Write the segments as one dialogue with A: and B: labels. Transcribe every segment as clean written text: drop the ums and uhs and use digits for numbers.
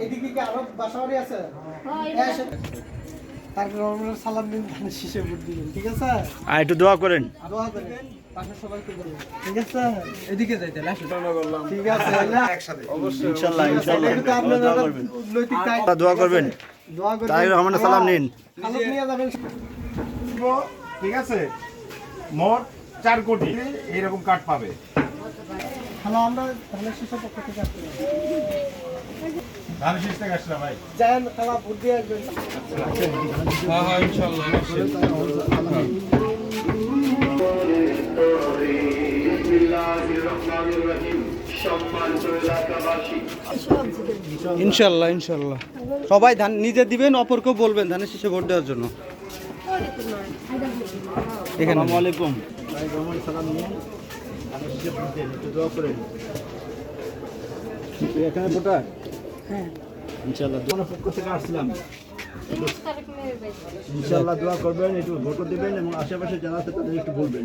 A: এদিকে কি আরো বাসাবাড়ি আছে? তারপর আমরা সালাম দিন ধানের শীষে ভোট দিবেন, ঠিক আছে?
B: আর একটু দোয়া করেন।
A: দোয়া করেন পাশের সবাইকে বলবেন, ঠিক আছে?
C: এদিকে যাইতে লাস্ট টানা করলাম।
A: ঠিক আছে
C: একসাথে
A: অবশ্যই
B: ইনশাআল্লাহ ইনশাআল্লাহ
A: এটা আপনারা
B: দোয়া করবেন।
A: নৈতিক দায়িত্ব।
B: দোয়া করবেন।
A: দোয়া করবেন।
B: তাই রহমানের সালাম নিন।
A: খালক নিয়ে যাবেন।
D: ঠিক আছে, মোট 4 কোটি এইরকম কার্ড পাবে।
A: হ্যালো, আমরা ধানের শীষের পক্ষ থেকে আসছি।
D: ধান শীষ থেকে আসলাম ভাই।
A: যান খালা ভোট দিয়ে আসবেন।
C: হ্যাঁ হ্যাঁ ইনশাআল্লাহ
B: ইনশাআল্লাহ ইনশাআল্লাহ সবাই ধান নিজে দিবেন, অপরকেও বলবেন ধানের শীষে ভোট দেওয়ার জন্য। এখানে আসসালামু আলাইকুম। ভাই রহমান সালাম নিন, ধানের শীষে ভোট দেন, একটু দোয়া করেন। এখানে ভোটার? হ্যাঁ ইনশাআল্লাহ দোয়ার পক্ষ থেকে আসলাম। ইনশাআল্লাহ দোয়া করবেন, একটু ভোট দিবেন এবং আশেপাশে যারা আছে তাদের একটু বলবেন।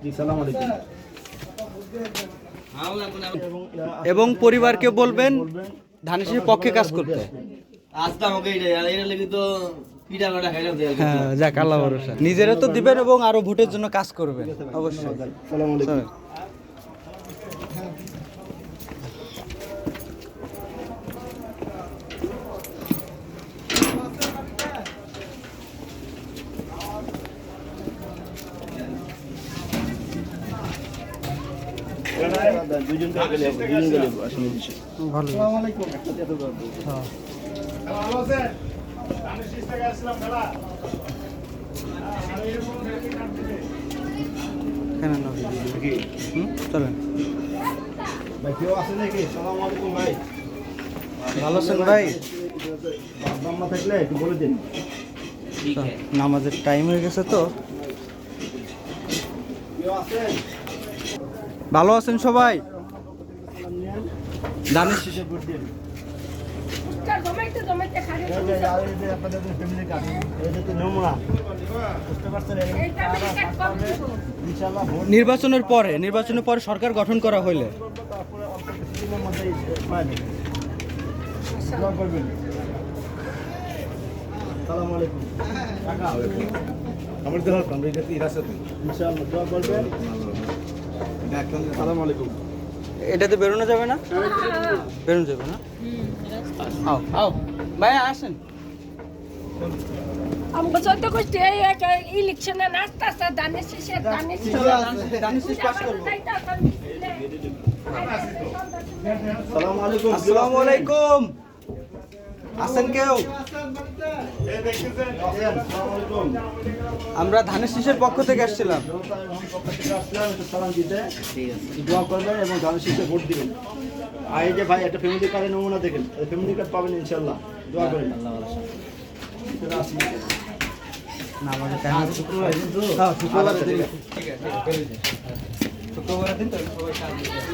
B: জি সালাম আলাইকুম। এবং পরিবারকে বলবেন ধানের শীষের পক্ষে কাজ করতে। হ্যাঁ, যাক আল্লাহ ভরসা। নিজেরা তো দিবেন এবং আরো ভোটের জন্য কাজ করবেন অবশ্যই। আসসালামু আলাইকুম।
A: আসসালামু আলাইকুম।
D: ভালো আছেন? ধানের শীষ থেকে আসলাম খেলা।
B: চলেন
D: ভাই কেউ আছে নাকি? সালাম আলাইকুম ভাই।
B: ভালো আছেন ভাই?
D: বাম্মা থাকলে একটু বলে দিন।
B: নামাজের টাইম হয়ে গেছে তো।
D: কেউ আছেন?
B: ভালো আছেন সবাই? ধানের শীষে ভোট দিন। নির্বাচনের পরে সরকার গঠন করা হইলে এটাতে বেরোনো যাবে না? বেরোনো যাবে না? আও আও ভাই আসেন।
E: আমগো চলতে কইতে এই ইলেকশনে নাস্তা আসা ধানের শীষে ধানের শীষ
B: পাস করব। আসসালামু আলাইকুম। আছেন কেউ? আমরা ধানের শীষের পক্ষ থেকে আসছিলাম।
D: দোয়া করবেন এবং ধানের শীষে ভোট দিবেন। আর এই যে ভাই একটা ফ্যামিলি কার্ডের নমুনা দেখেন, ফ্যামিলি কার্ড পাবেন ইনশাআল্লাহ। দোয়া করেন।
B: না আমাদের টাইম শুক্রবার দিন তো। হ্যাঁ শুক্রবার দিন। ঠিক আছে শুক্রবার দিন তো সবাই কাজ করবে।